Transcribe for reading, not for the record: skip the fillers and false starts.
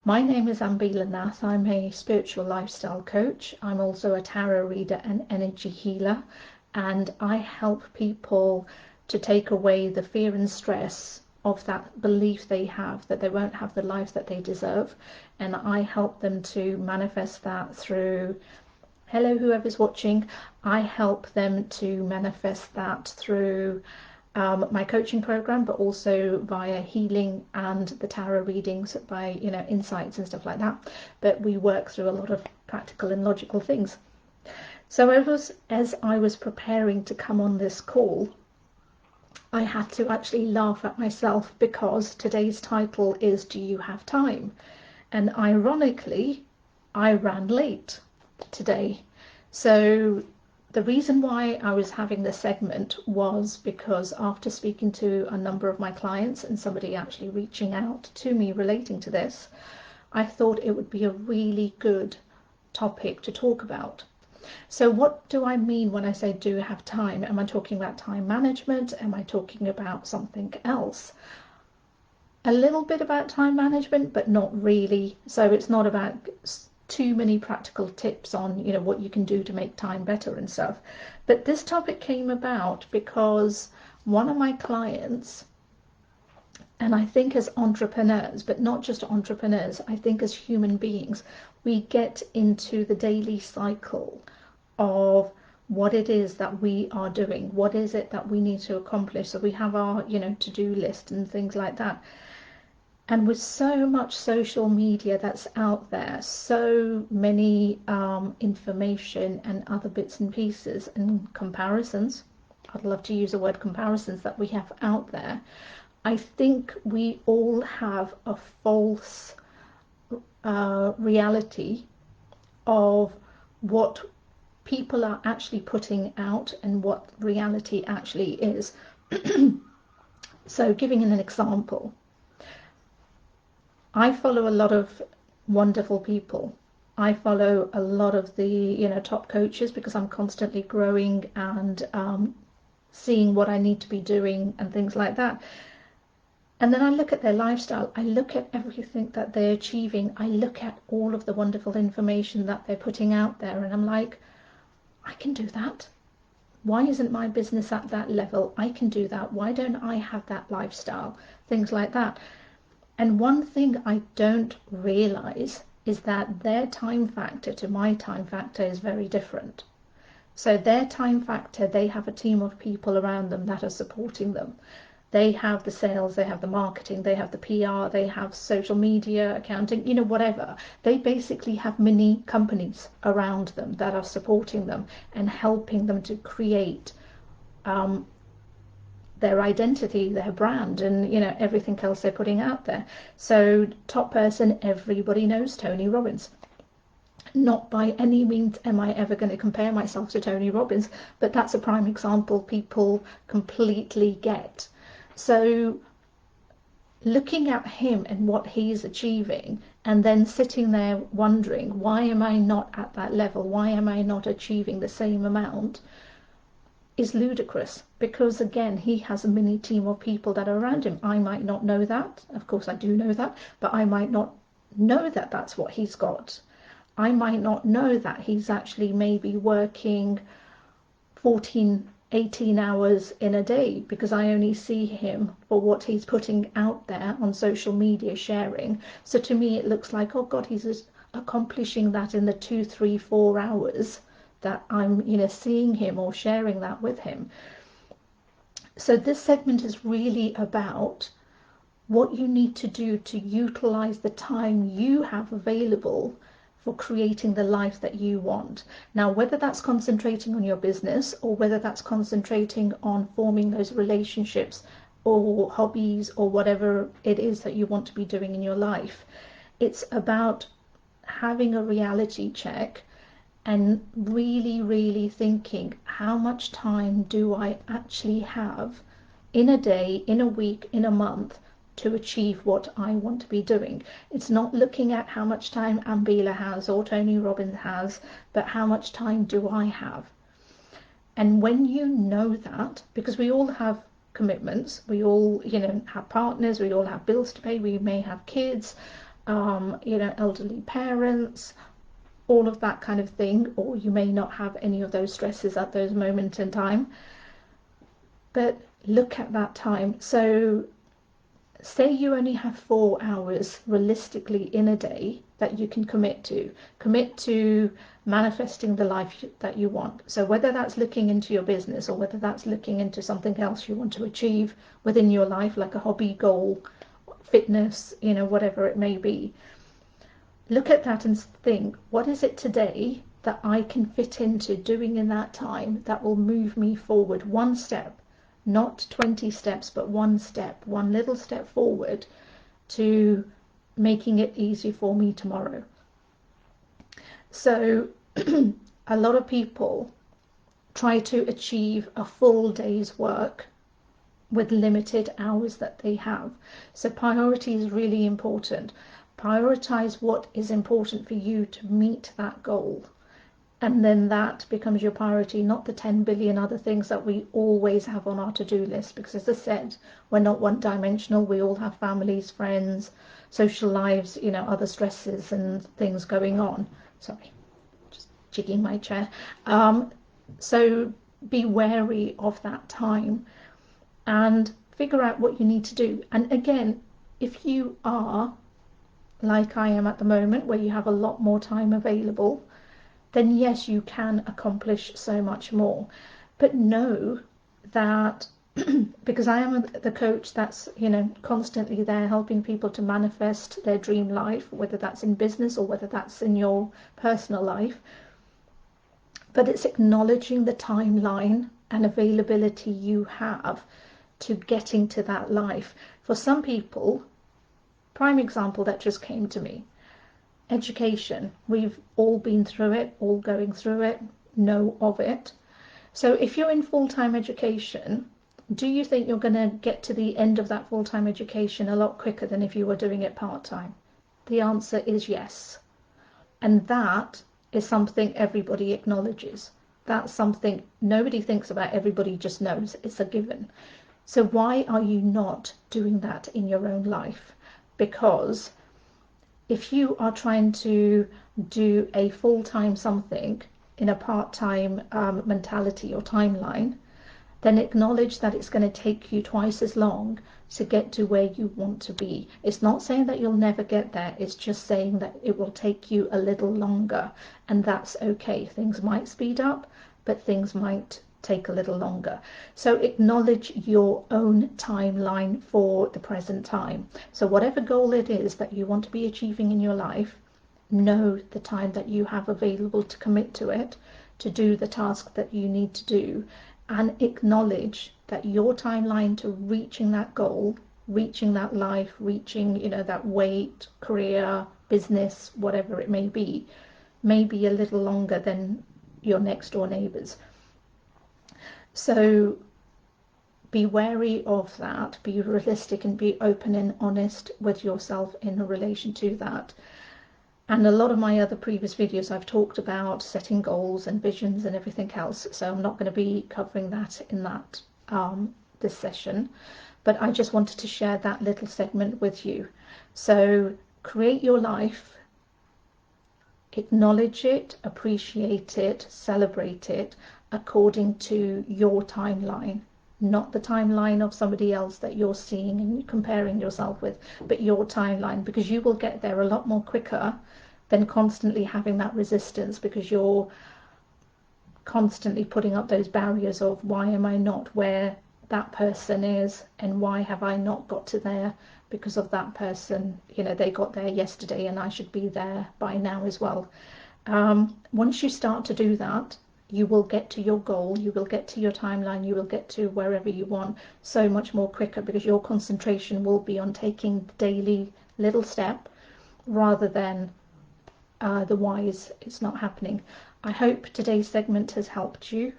My name is Ambila. I'm a spiritual lifestyle coach. I'm also a tarot reader and energy healer, and I help people to take away the fear and stress of that belief they have that they won't have the life that they deserve. And I help them to manifest that through, hello, whoever's watching, I help them to manifest that through my coaching program, but also via healing and the tarot readings by, insights and stuff like that. But we work through a lot of practical and logical things. So as I was preparing to come on this call, I had to actually laugh at myself because today's title is Do You Have Time? And ironically, I ran late today. So the reason why I was having this segment was because after speaking to a number of my clients and somebody actually reaching out to me relating to this, I thought it would be a really good topic to talk about. So what do I mean when I say do you have time? Am I talking about time management? Am I talking about something else? A little bit about time management, but not really. So it's not about too many practical tips on what you can do to make time better and stuff. But this topic came about because one of my clients, and I think as entrepreneurs, but not just entrepreneurs, I think as human beings, we get into the daily cycle of what it is that we are doing, what is it that we need to accomplish. So we have our to-do list and things like that. And with so much social media that's out there, so many information and other bits and pieces and comparisons, I'd love to use the word comparisons that we have out there, I think we all have a false reality of what people are actually putting out and what reality actually is. So giving an example, I follow a lot of wonderful people. I follow a lot of the top coaches because I'm constantly growing and seeing what I need to be doing and things like that. And then I look at their lifestyle, I look at everything that they're achieving, I look at all of the wonderful information that they're putting out there, and I'm like, I can do that. Why isn't my business at that level? I can do that. Why don't I have that lifestyle? Things like that. And one thing I don't realize is that their time factor to my time factor is very different. So their time factor, they have a team of people around them that are supporting them. They have the sales, they have the marketing, they have the PR, they have social media, accounting, whatever. They basically have mini companies around them that are supporting them and helping them to create their identity, their brand, and everything else they're putting out there. So top person, everybody knows Tony Robbins. Not by any means am I ever going to compare myself to Tony Robbins, but that's a prime example people completely get. So looking at him and what he's achieving, and then sitting there wondering, why am I not at that level? Why am I not achieving the same amount? Is ludicrous, because again, he has a mini team of people that are around him. I might not know that, of course I do know that, but I might not know that that's what he's got. I might not know that he's actually maybe working 18 hours in a day, because I only see him for what he's putting out there on social media sharing. So to me it looks like, oh god, he's accomplishing that in the 2, 3, 4 hours that I'm seeing him or sharing that with him. So this segment is really about what you need to do to utilize the time you have available for creating the life that you want. Now, whether that's concentrating on your business or whether that's concentrating on forming those relationships or hobbies or whatever it is that you want to be doing in your life, it's about having a reality check and really thinking, how much time do I actually have in a day, in a week, in a month to achieve what I want to be doing. It's not looking at how much time Ambila has or Tony Robbins has, but how much time do I have? And when you know that, because we all have commitments, we all have partners, we all have bills to pay, we may have kids, elderly parents, all of that kind of thing, or you may not have any of those stresses at those moments in time. But look at that time. So say you only have 4 hours realistically in a day that you can commit to manifesting the life that you want. So whether that's looking into your business or whether that's looking into something else you want to achieve within your life, like a hobby, goal, fitness, whatever it may be, look at that and think, what is it today that I can fit into doing in that time that will move me forward one step, not 20 steps, but one step, one little step forward to making it easy for me tomorrow. So a lot of people try to achieve a full day's work with limited hours that they have. So priority is really important. Prioritise what is important for you to meet that goal. And then that becomes your priority, not the 10 billion other things that we always have on our to-do list. Because as I said, we're not one-dimensional. We all have families, friends, social lives, other stresses and things going on. Sorry, just jigging my chair. So be wary of that time and figure out what you need to do. And again, if you are like I am at the moment, where you have a lot more time available, then yes, you can accomplish so much more. But know that because I am the coach that's constantly there helping people to manifest their dream life, whether that's in business or whether that's in your personal life, but it's acknowledging the timeline and availability you have to getting to that life. For some people, prime example that just came to me, education. We've all been through it, all going through it, know of it. So if you're in full-time education, do you think you're going to get to the end of that full-time education a lot quicker than if you were doing it part-time? The answer is yes. And that is something everybody acknowledges. That's something nobody thinks about, everybody just knows. It's a given. So why are you not doing that in your own life? Because if you are trying to do a full-time something in a part-time mentality or timeline, then acknowledge that it's going to take you twice as long to get to where you want to be. It's not saying that you'll never get there, it's just saying that it will take you a little longer, and that's okay. Things might speed up, but things might take a little longer. So acknowledge your own timeline for the present time. So whatever goal it is that you want to be achieving in your life, know the time that you have available to commit to it, to do the task that you need to do, and acknowledge that your timeline to reaching that goal, reaching that life, reaching that weight, career, business, whatever it may be a little longer than your next door neighbours. So be wary of that, be realistic and be open and honest with yourself in relation to that. And a lot of my other previous videos I've talked about setting goals and visions and everything else, so I'm not going to be covering that in that this session, but I just wanted to share that little segment with you. So create your life, acknowledge it, appreciate it, celebrate it according to your timeline, not the timeline of somebody else that you're seeing and comparing yourself with, but your timeline, because you will get there a lot more quicker than constantly having that resistance, because you're constantly putting up those barriers of why am I not where that person is, and why have I not got to there because of that person, they got there yesterday and I should be there by now as well. Once you start to do that, you will get to your goal, you will get to your timeline, you will get to wherever you want so much more quicker, because your concentration will be on taking the daily little step rather than the whys. It's not happening. I hope today's segment has helped you.